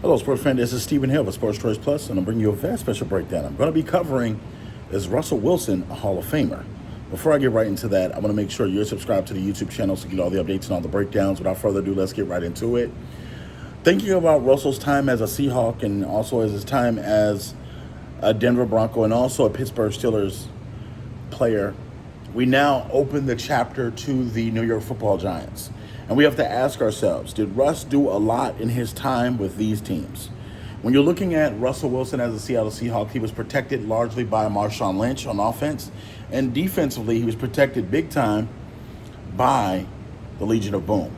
Hello, sports fan. This is Stephen Hill of Sports Choice Plus, and I'm bringing you a very special breakdown. I'm going to be covering, is Russell Wilson a Hall of Famer? Before I get right into that, I want to make sure you're subscribed to the YouTube channel so you get all the updates and all the breakdowns. Without further ado, let's get right into it. Thinking about Russell's time as a Seahawk and also as his time as a Denver Bronco and also a Pittsburgh Steelers player, we now open the chapter to the New York Football Giants. And we have to ask ourselves, did Russ do a lot in his time with these teams? When you're looking at Russell Wilson as a Seattle Seahawk, he was protected largely by Marshawn Lynch on offense. And defensively, he was protected big time by the Legion of Boom.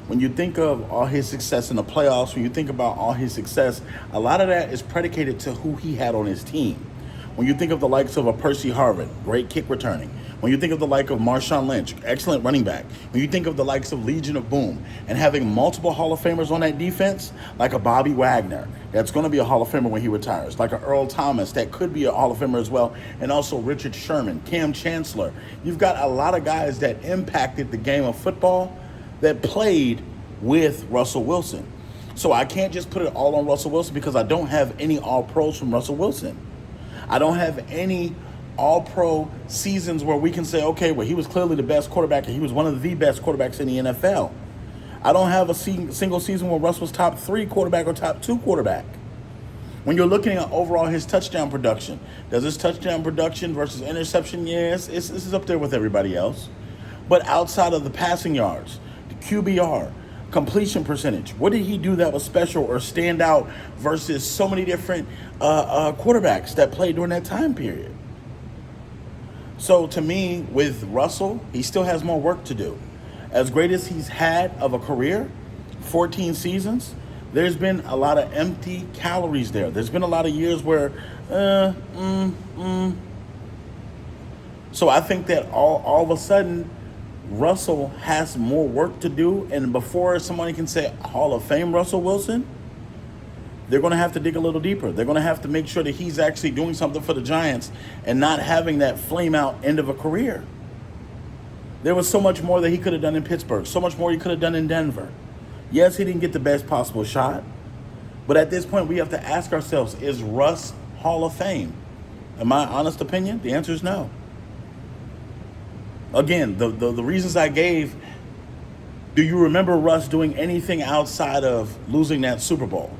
When you think of all his success in the playoffs, when you think about all his success, a lot of that is predicated to who he had on his team. When you think of the likes of a Percy Harvin, great kick returning. When you think of the like of Marshawn Lynch, excellent running back. When you think of the likes of Legion of Boom and having multiple Hall of Famers on that defense, like a Bobby Wagner, that's going to be a Hall of Famer when he retires, like a Earl Thomas, that could be a Hall of Famer as well, and also Richard Sherman, Cam Chancellor. You've got a lot of guys that impacted the game of football that played with Russell Wilson. So I can't just put it all on Russell Wilson because I don't have any All-Pros from Russell Wilson. I don't have any All-Pro seasons where we can say, okay, well, he was clearly the best quarterback and he was one of the best quarterbacks in the NFL. I don't have a single season where Russ was top 3 quarterback or top 2 quarterback. When you're looking at overall his touchdown production, does his touchdown production versus interception, yes, this is up there with everybody else. But outside of the passing yards, the QBR, completion percentage, what did he do that was special or stand out versus so many different quarterbacks that played during that time period? So to me, with Russell, he still has more work to do. As great as he's had of a career, 14 seasons, there's been a lot of empty calories there. There's been a lot of years where, So I think that all of a sudden, Russell has more work to do, and before somebody can say Hall of Fame Russell Wilson, they're going to have to dig a little deeper. They're going to have to make sure that he's actually doing something for the Giants and not having that flame out end of a career. There was so much more that he could have done in Pittsburgh, so much more he could have done in Denver. Yes, he didn't get the best possible shot, but at this point we have to ask ourselves, is Russ Hall of Fame? In my honest opinion, the answer is no. Again, the reasons I gave, do you remember Russ doing anything outside of losing that Super Bowl?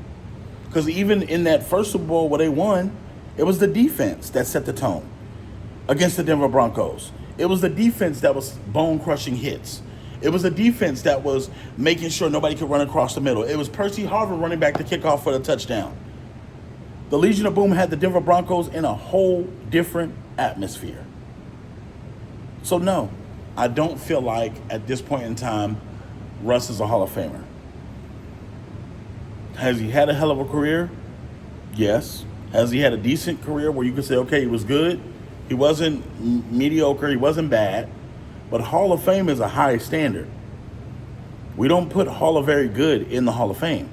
Because even in that first Super Bowl where they won, it was the defense that set the tone against the Denver Broncos. It was the defense that was bone-crushing hits. It was the defense that was making sure nobody could run across the middle. It was Percy Harvin running back to kickoff for the touchdown. The Legion of Boom had the Denver Broncos in a whole different atmosphere. So no, I don't feel like at this point in time, Russ is a Hall of Famer. Has he had a hell of a career? Yes. Has he had a decent career where you could say, okay, he was good? He wasn't mediocre, he wasn't bad. But Hall of Fame is a high standard. We don't put Hall of Very Good in the Hall of Fame.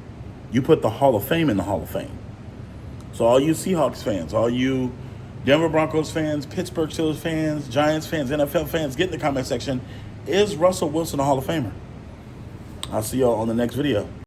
You put the Hall of Fame in the Hall of Fame. So all you Seahawks fans, all you Denver Broncos fans, Pittsburgh Steelers fans, Giants fans, NFL fans, get in the comment section. Is Russell Wilson a Hall of Famer? I'll see y'all on the next video.